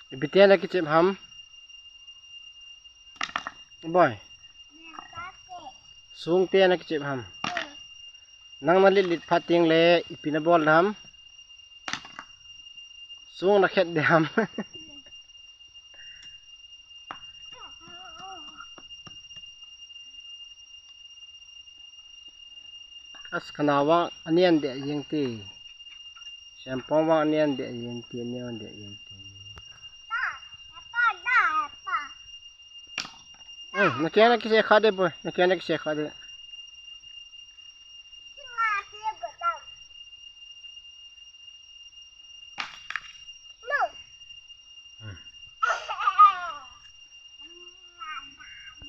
Ibitian na kichip ham. Boy. Sung tian na kichip ham. Nang nalit pating le ipinabol ham. Sung na khet de ham. As kanawa anian de yang ti. Sempong wa anian de yang ti anian de yang ti. Nakian na kisah khade boy. Nakian na kisah khade.